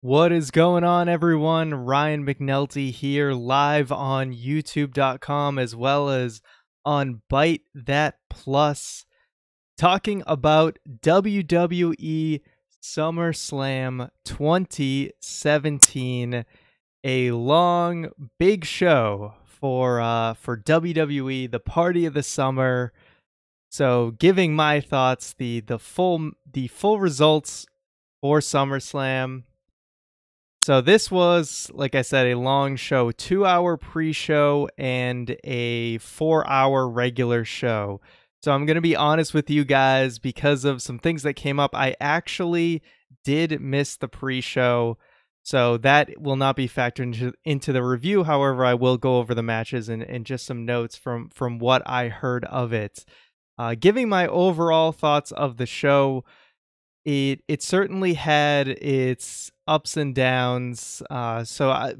What is going on, everyone? Ryan McNulty here, live on YouTube.com as well as on Byte That Plus, talking about WWE SummerSlam 2017, a long, big show for WWE, the party of the summer. So, giving my thoughts, the full results for SummerSlam. So this was, like I said, a long show, 2-hour pre-show and a 4-hour regular show. So I'm going to be honest with you guys, because of some things that came up, I actually did miss the pre-show. So that will not be factored into the review. However, I will go over the matches and just some notes from what I heard of it. Giving my overall thoughts of the show, it certainly had its ups and downs.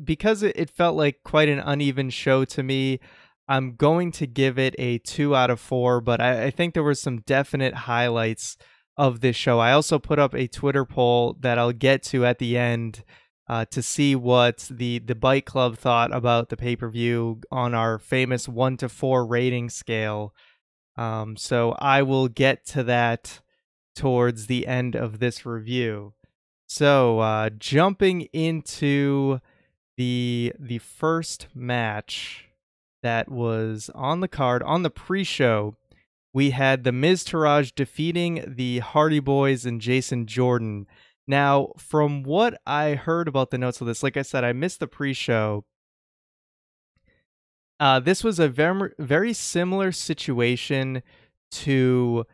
Because it felt like quite an uneven show to me, I'm going to give it a 2 out of 4. But I think there were some definite highlights of this show. I also put up a Twitter poll that I'll get to at the end to see what the Byte Club thought about the pay-per-view on our famous 1 to 4 rating scale. So I will get to that towards the end of this review. So jumping into the first match that was on the card, on the pre-show, we had the Miz Taraj defeating the Hardy Boys and Jason Jordan. Now, from what I heard about the notes of this, like I said, I missed the pre-show. This was a very similar situation to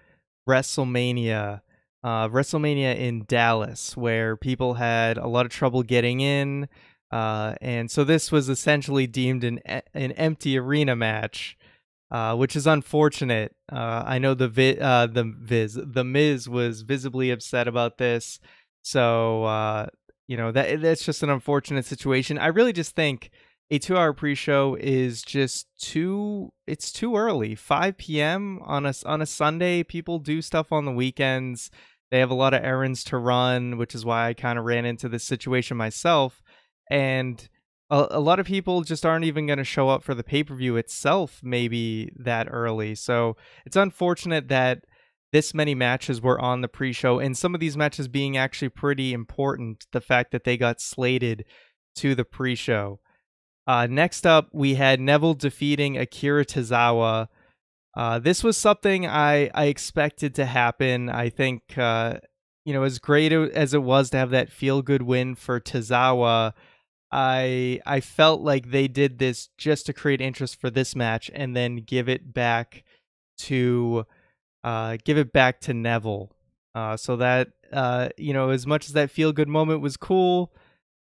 WrestleMania in Dallas, where people had a lot of trouble getting in, and so this was essentially deemed an empty arena match, which is unfortunate. I know the Miz was visibly upset about this, so that's just an unfortunate situation. I really just think a 2-hour pre-show is just too early. 5 p.m. on a Sunday. People do stuff on the weekends. They have a lot of errands to run, which is why I kind of ran into this situation myself. And a lot of people just aren't even going to show up for the pay-per-view itself maybe that early. So it's unfortunate that this many matches were on the pre-show, and some of these matches being actually pretty important, the fact that they got slated to the pre-show. Next up, we had Neville defeating Akira Tozawa. This was something I expected to happen. I think, as great as it was to have that feel-good win for Tozawa, I felt like they did this just to create interest for this match and then give it back to Neville. So that, as much as that feel-good moment was cool,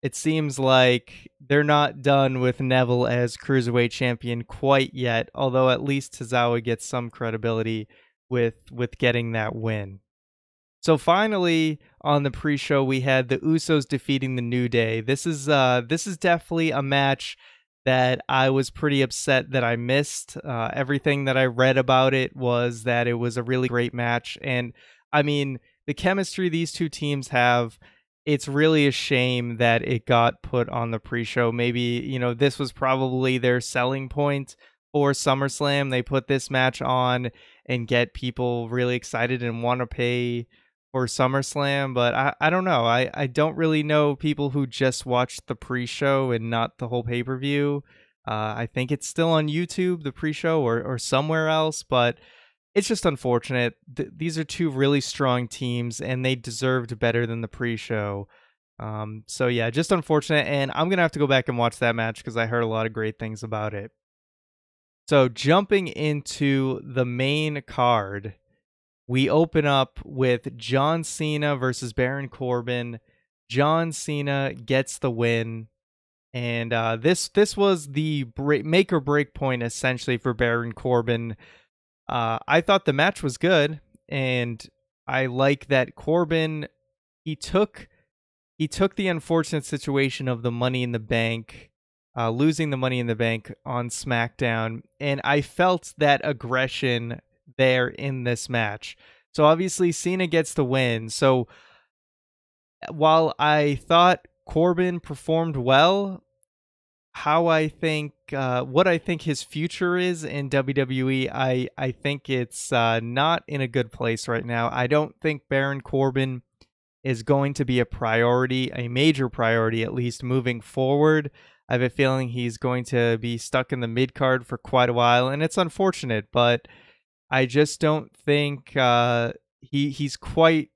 it seems like they're not done with Neville as Cruiserweight Champion quite yet, although at least Tozawa gets some credibility with getting that win. So finally, on the pre-show, we had the Usos defeating the New Day. This is definitely a match that I was pretty upset that I missed. Everything that I read about it was that it was a really great match, and I mean, the chemistry these two teams have, it's really a shame that it got put on the pre-show. Maybe, this was probably their selling point for SummerSlam. They put this match on and get people really excited and want to pay for SummerSlam. But I don't know. I don't really know people who just watched the pre-show and not the whole pay-per-view. I think it's still on YouTube, the pre-show, or somewhere else. But it's just unfortunate. These are two really strong teams, and they deserved better than the pre-show. So yeah, just unfortunate, and I'm going to have to go back and watch that match because I heard a lot of great things about it. So jumping into the main card, we open up with John Cena versus Baron Corbin. John Cena gets the win, and this was the make or break point essentially for Baron Corbin. I thought the match was good, and I like that Corbin, he took the unfortunate situation of the Money in the Bank, losing the Money in the Bank on SmackDown, and I felt that aggression there in this match. So obviously Cena gets the win. So while I thought Corbin performed well. How I think, what I think his future is in WWE, I think it's not in a good place right now. I don't think Baron Corbin is going to be a priority, a major priority at least moving forward. I have a feeling he's going to be stuck in the mid card for quite a while, and it's unfortunate, but I just don't think he's quite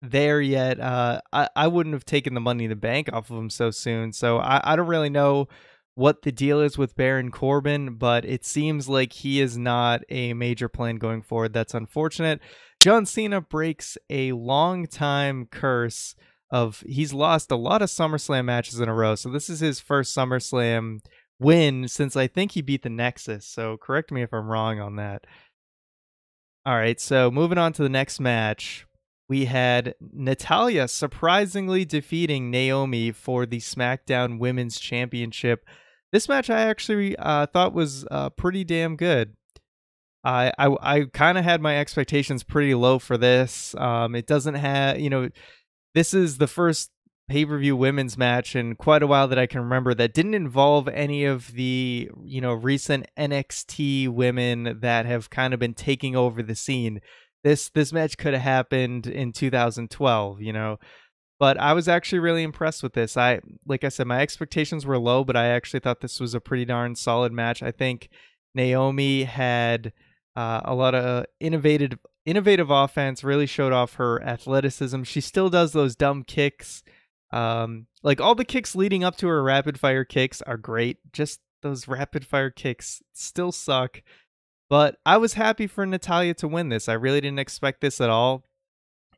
there yet. I wouldn't have taken the Money in the Bank off of him so soon. So I don't really know what the deal is with Baron Corbin, but it seems like he is not a major plan going forward. That's unfortunate. John Cena breaks a long time curse of he's lost a lot of SummerSlam matches in a row. So this is his first SummerSlam win since I think he beat the Nexus. So correct me if I'm wrong on that. All right, so moving on to the next match. We had Natalya surprisingly defeating Naomi for the SmackDown Women's Championship. This match I actually thought was pretty damn good. I kind of had my expectations pretty low for this. It doesn't have, this is the first pay-per-view women's match in quite a while that I can remember that didn't involve any of the, recent NXT women that have kind of been taking over the scene. This match could have happened in 2012, but I was actually really impressed with this. Like I said, my expectations were low, but I actually thought this was a pretty darn solid match. I think Naomi had a lot of innovative offense, really showed off her athleticism. She still does those dumb kicks. Like all the kicks leading up to her rapid fire kicks are great. Just those rapid fire kicks still suck. But I was happy for Natalya to win this. I really didn't expect this at all.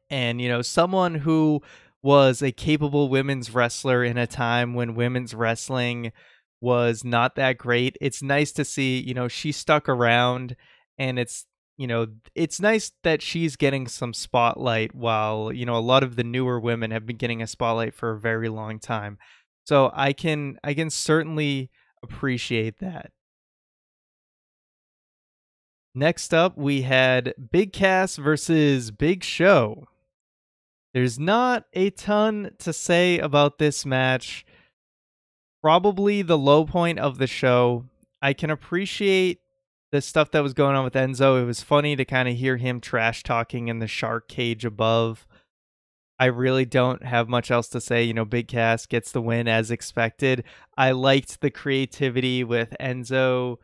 And, someone who was a capable women's wrestler in a time when women's wrestling was not that great. It's nice to see, she stuck around, and it's nice that she's getting some spotlight while, a lot of the newer women have been getting a spotlight for a very long time. So I can certainly appreciate that. Next up, we had Big Cass versus Big Show. There's not a ton to say about this match. Probably the low point of the show. I can appreciate the stuff that was going on with Enzo. It was funny to kind of hear him trash talking in the shark cage above. I really don't have much else to say. Big Cass gets the win as expected. I liked the creativity with Enzo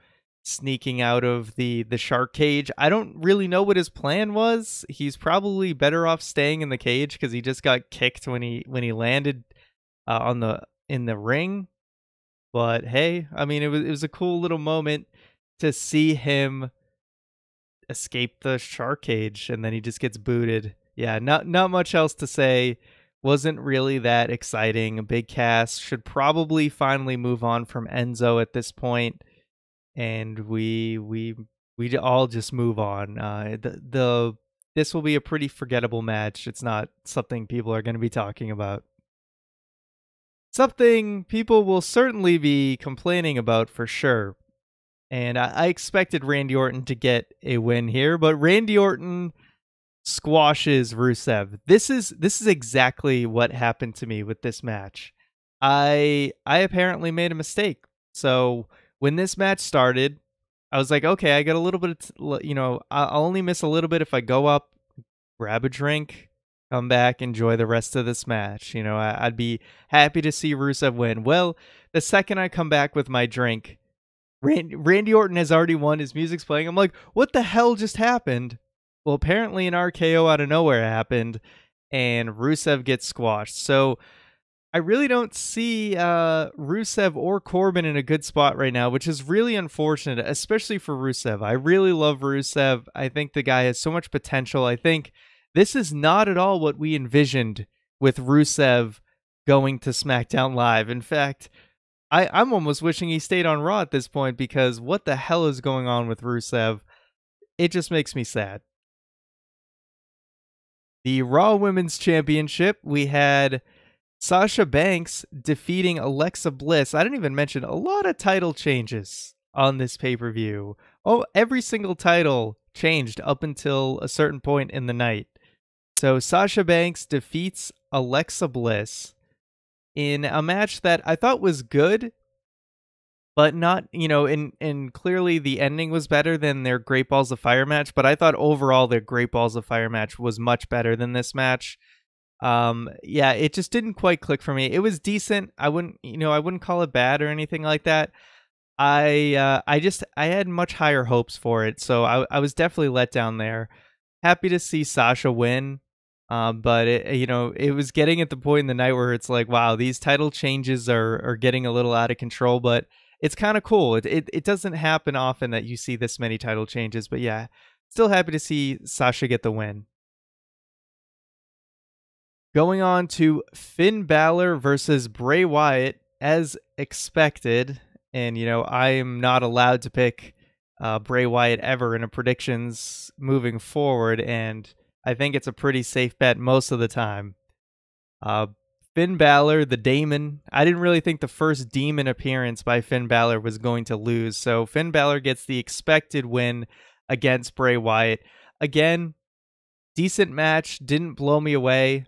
sneaking out of the shark cage. I don't really know what his plan was. He's probably better off staying in the cage because he just got kicked when he landed in the ring. But hey, I mean, it was a cool little moment to see him escape the shark cage, and then he just gets booted. Yeah, not much else to say. Wasn't really that exciting. Big Cass should probably finally move on from Enzo at this point, and we all just move on. This will be a pretty forgettable match. It's not something people are going to be talking about. Something people will certainly be complaining about for sure. And I expected Randy Orton to get a win here, but Randy Orton squashes Rusev. This is exactly what happened to me with this match. I apparently made a mistake. So when this match started, I was like, okay, I got a little bit of, I'll only miss a little bit if I go up, grab a drink, come back, enjoy the rest of this match. I'd be happy to see Rusev win. Well, the second I come back with my drink, Randy Orton has already won. His music's playing. I'm like, what the hell just happened? Well, apparently an RKO out of nowhere happened, and Rusev gets squashed. So I really don't see Rusev or Corbin in a good spot right now, which is really unfortunate, especially for Rusev. I really love Rusev. I think the guy has so much potential. I think this is not at all what we envisioned with Rusev going to SmackDown Live. In fact, I'm almost wishing he stayed on Raw at this point, because what the hell is going on with Rusev? It just makes me sad. The Raw Women's Championship, we had Sasha Banks defeating Alexa Bliss. I didn't even mention a lot of title changes on this pay-per-view. Oh, every single title changed up until a certain point in the night. So Sasha Banks defeats Alexa Bliss. in a match that I thought was good, but not, and clearly the ending was better than their Great Balls of Fire match, but I thought overall their Great Balls of Fire match was much better than this match. Yeah, it just didn't quite click for me. It was decent. I wouldn't call it bad or anything like that. I had much higher hopes for it, so I was definitely let down there. Happy to see Sasha win. But it was getting at the point in the night where it's like, wow, these title changes are getting a little out of control, but it's kind of cool. It doesn't happen often that you see this many title changes, but yeah, still happy to see Sasha get the win. Going on to Finn Balor versus Bray Wyatt, as expected. And, I am not allowed to pick Bray Wyatt ever in a predictions moving forward. And I think it's a pretty safe bet most of the time. Finn Balor, the Demon. I didn't really think the first Demon appearance by Finn Balor was going to lose. So Finn Balor gets the expected win against Bray Wyatt. Again, decent match. Didn't blow me away.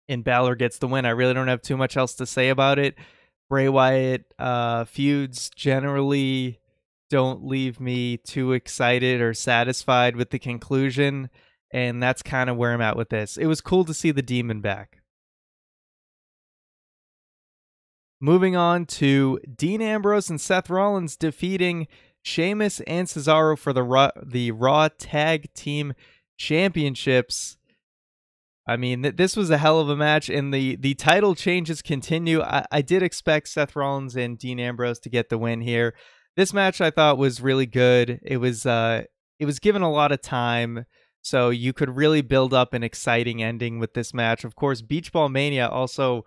And Balor gets the win. I really don't have too much else to say about it. Bray Wyatt feuds generally don't leave me too excited or satisfied with the conclusion, and that's kind of where I'm at with this. It was cool to see the Demon back. Moving on to Dean Ambrose and Seth Rollins defeating Sheamus and Cesaro for the Raw Tag Team Championships. I mean, this was a hell of a match, and the title changes continue. I did expect Seth Rollins and Dean Ambrose to get the win here. This match I thought was really good. It was given a lot of time, so you could really build up an exciting ending with this match. Of course, Beach Ball Mania also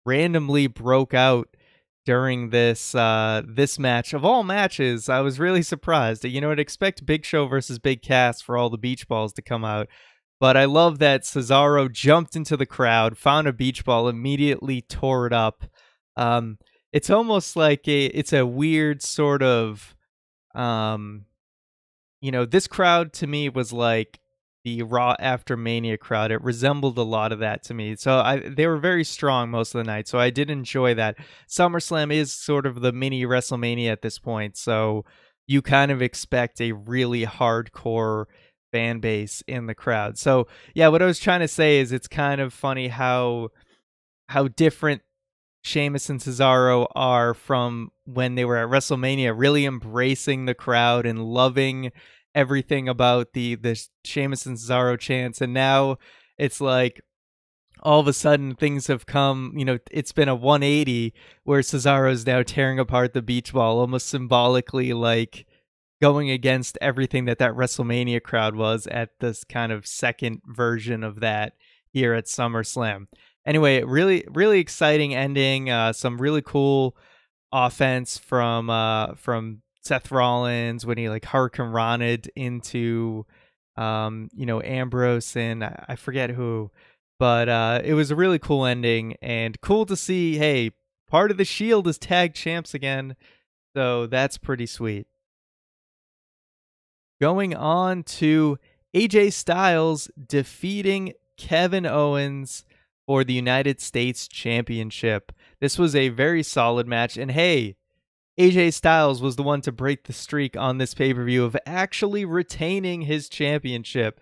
randomly broke out during this match. Of all matches, I was really surprised. I'd expect Big Show versus Big Cass for all the beach balls to come out. But I love that Cesaro jumped into the crowd, found a beach ball, immediately tore it up. It's almost like it's a weird sort of, this crowd to me was like the Raw After Mania crowd. It resembled a lot of that to me. So they were very strong most of the night. So I did enjoy that. SummerSlam is sort of the mini WrestleMania at this point. So you kind of expect a really hardcore fan base in the crowd. So yeah, what I was trying to say is it's kind of funny how different Sheamus and Cesaro are from when they were at WrestleMania, really embracing the crowd and loving everything about the Sheamus and Cesaro chants. And now it's like all of a sudden things have come, it's been a 180 where Cesaro is now tearing apart the beach ball, almost symbolically like going against everything that WrestleMania crowd was at this kind of second version of that here at SummerSlam. Anyway, really, really exciting ending. Some really cool offense from Seth Rollins when he like Hurricane Rana'd into Ambrose and I forget who, but it was a really cool ending and cool to see. Hey, part of the Shield is tag champs again, so that's pretty sweet. Going on to AJ Styles defeating Kevin Owens for the United States Championship. This was a very solid match. And hey, AJ Styles was the one to break the streak on this pay-per-view of actually retaining his championship.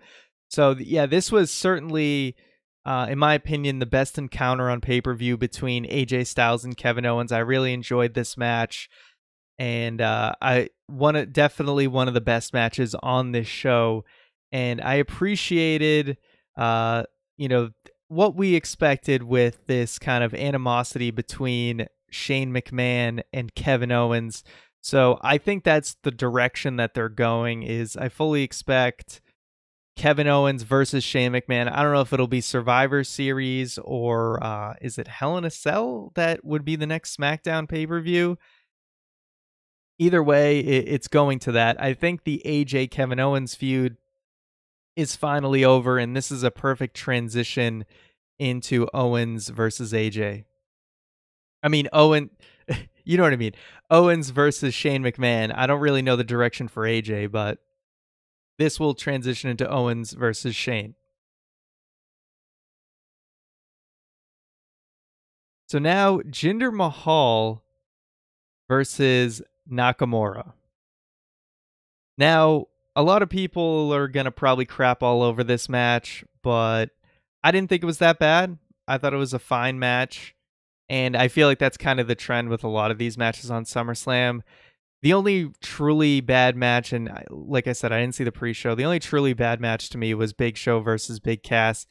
So yeah, this was certainly, in my opinion, the best encounter on pay-per-view between AJ Styles and Kevin Owens. I really enjoyed this match. And definitely one of the best matches on this show, and I appreciated what we expected with this kind of animosity between Shane McMahon and Kevin Owens. So I think that's the direction that they're going. Is I fully expect Kevin Owens versus Shane McMahon. I don't know if it'll be Survivor Series or is it Hell in a Cell that would be the next SmackDown pay-per-view. Either way, it's going to that. I think the AJ Kevin Owens feud is finally over, and this is a perfect transition into Owens versus AJ. I mean, you know what I mean. Owens versus Shane McMahon. I don't really know the direction for AJ, but this will transition into Owens versus Shane. So now Jinder Mahal versus Nakamura. Now, a lot of people are going to probably crap all over this match, but I didn't think it was that bad. I thought it was a fine match. And I feel like that's kind of the trend with a lot of these matches on SummerSlam. The only truly bad match, and like I said, I didn't see the pre-show. The only truly bad match to me was Big Show versus Big Cass.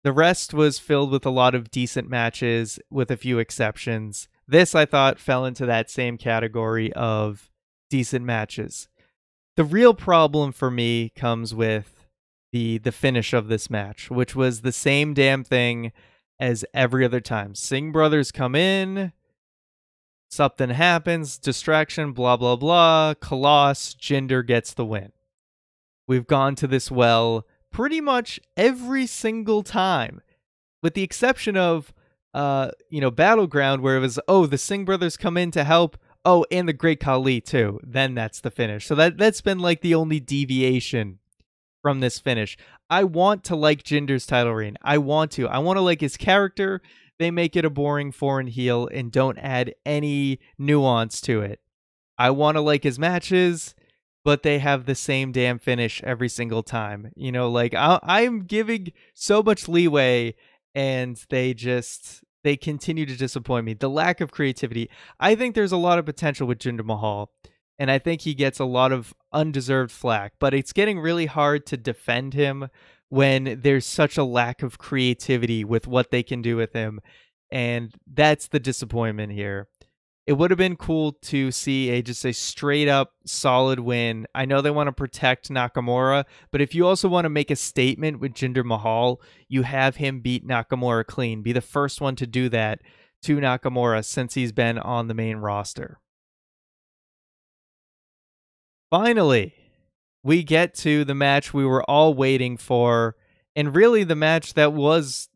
The rest was filled with a lot of decent matches, with a few exceptions. This, I thought, fell into that same category of decent matches. The real problem for me comes with the finish of this match, which was the same damn thing as every other time. Singh brothers come in, something happens, distraction, blah, blah, blah, Koloss, Jinder gets the win. We've gone to this well pretty much every single time, with the exception of, Battleground, where it was, the Singh brothers come in to help, and the Great Khali too, then that's the finish. So that's been like the only deviation from this finish. I want to like Jinder's title reign. I want to like his character. They make it a boring foreign heel and don't add any nuance to it. I want to like his matches, but they have the same damn finish every single time. I'm giving so much leeway, and they continue to disappoint me. The lack of creativity. I think there's a lot of potential with Jinder Mahal, and I think he gets a lot of undeserved flack, but it's getting really hard to defend him when there's such a lack of creativity with what they can do with him, and that's the disappointment here. It would have been cool to see just a straight up solid win. I know they want to protect Nakamura, but if you also want to make a statement with Jinder Mahal, you have him beat Nakamura clean. Be the first one to do that to Nakamura since he's been on the main roster. Finally, we get to the match we were all waiting for, and really the match that was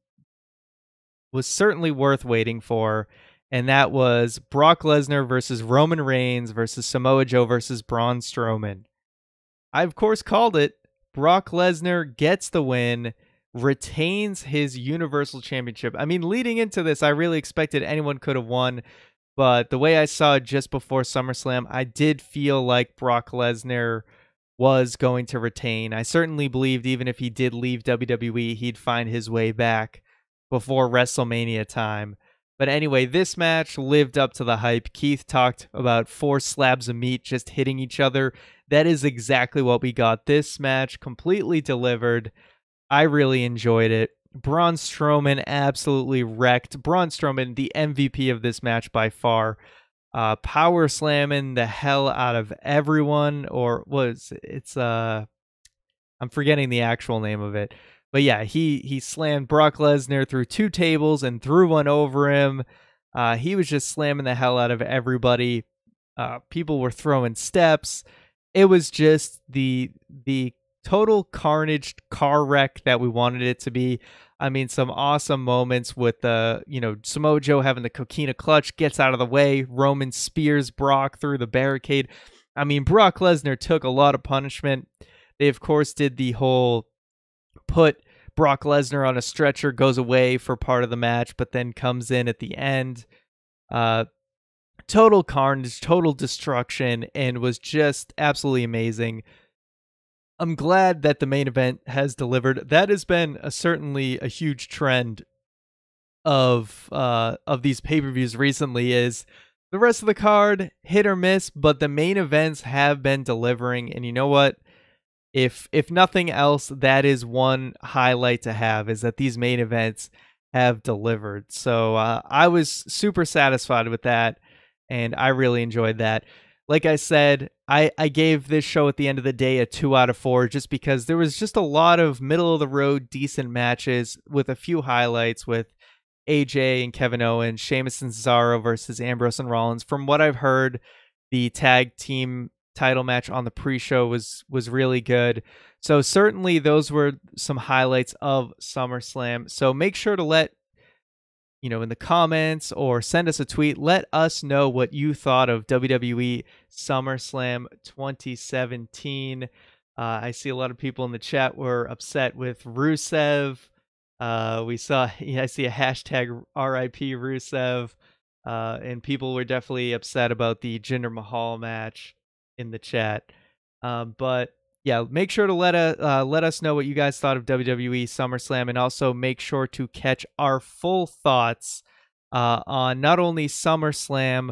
certainly worth waiting for. And that was Brock Lesnar versus Roman Reigns versus Samoa Joe versus Braun Strowman. I, of course, called it. Brock Lesnar gets the win, retains his Universal Championship. I mean, leading into this, I really expected anyone could have won. But the way I saw it just before SummerSlam, I did feel like Brock Lesnar was going to retain. I certainly believed even if he did leave WWE, he'd find his way back before WrestleMania time. But anyway, this match lived up to the hype. Keith talked about 4 slabs of meat just hitting each other. That is exactly what we got. This match completely delivered. I really enjoyed it. Braun Strowman absolutely wrecked. Braun Strowman, the MVP of this match by far. Power slamming the hell out of everyone. I'm forgetting the actual name of it. But yeah, he slammed Brock Lesnar through 2 tables and threw one over him. He was just slamming the hell out of everybody. People were throwing steps. It was just the total carnage car wreck that we wanted it to be. I mean, some awesome moments with Samoa Joe having the coquina clutch, gets out of the way. Roman spears Brock through the barricade. I mean, Brock Lesnar took a lot of punishment. They, of course, did the whole put Brock Lesnar on a stretcher, goes away for part of the match, but then comes in at the end. Total carnage, total destruction, and was just absolutely amazing. I'm glad that the main event has delivered. That has been certainly a huge trend of these pay-per-views recently, is the rest of the card hit or miss, but the main events have been delivering. And you know what? If nothing else, that is one highlight to have, is that these main events have delivered. So I was super satisfied with that, and I really enjoyed that. Like I said, I gave this show at the end of the day a 2 out of 4, just because there was just a lot of middle-of-the-road decent matches with a few highlights, with AJ and Kevin Owens, Sheamus and Cesaro versus Ambrose and Rollins. From what I've heard, the tag team title match on the pre-show was really good. So certainly those were some highlights of SummerSlam. So make sure to let in the comments or send us a tweet, let us know what you thought of WWE SummerSlam 2017. I see a lot of people in the chat were upset with Rusev. We saw, I see a hashtag RIP Rusev, and people were definitely upset about the Jinder Mahal match in the chat. But yeah, make sure to let us know what you guys thought of WWE SummerSlam, and also make sure to catch our full thoughts on not only SummerSlam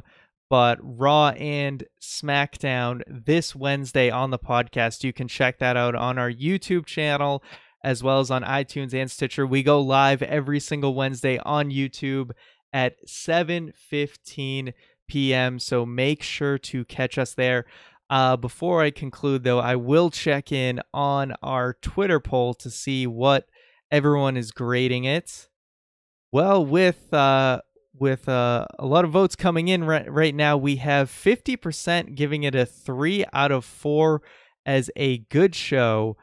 but Raw and SmackDown this Wednesday on the podcast. You can check that out on our YouTube channel as well as on iTunes and Stitcher. We go live every single Wednesday on YouTube at 7:15 p.m. So make sure to catch us there. Before I conclude, though, I will check in on our Twitter poll to see what everyone is grading it. Well, with a lot of votes coming in right now, we have 50% giving it a 3 out of 4 as a good show.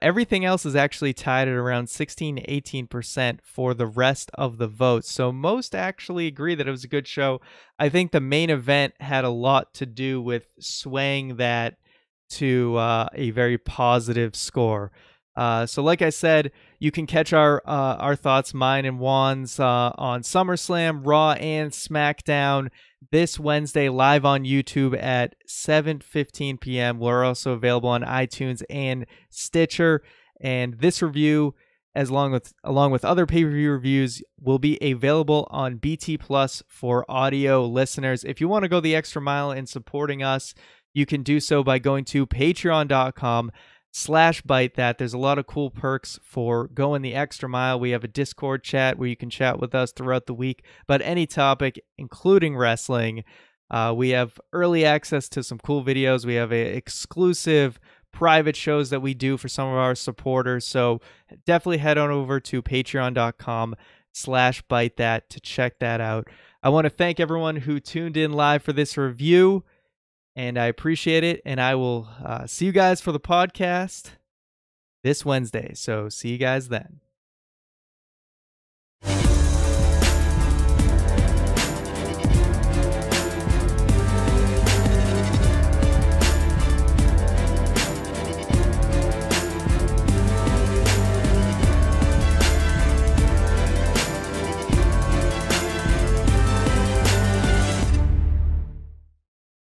Everything else is actually tied at around 16 to 18% for the rest of the votes. So most actually agree that it was a good show. I think the main event had a lot to do with swaying that to a very positive score. So like I said, you can catch our thoughts, mine and Juan's, on SummerSlam, Raw, and SmackDown this Wednesday live on YouTube at 7:15 p.m. We're also available on iTunes and Stitcher. And this review, along with other pay-per-view reviews, will be available on BT Plus for audio listeners. If you want to go the extra mile in supporting us, you can do so by going to patreon.com/Byte that. There's a lot of cool perks for going the extra mile. We have a Discord chat where you can chat with us throughout the week about any topic, including wrestling. We have early access to some cool videos. We have exclusive private shows that we do for some of our supporters. So definitely head on over to patreon.com/Byte that to check that out. I want to thank everyone who tuned in live for this review, and I appreciate it. And I will see you guys for the podcast this Wednesday. So see you guys then.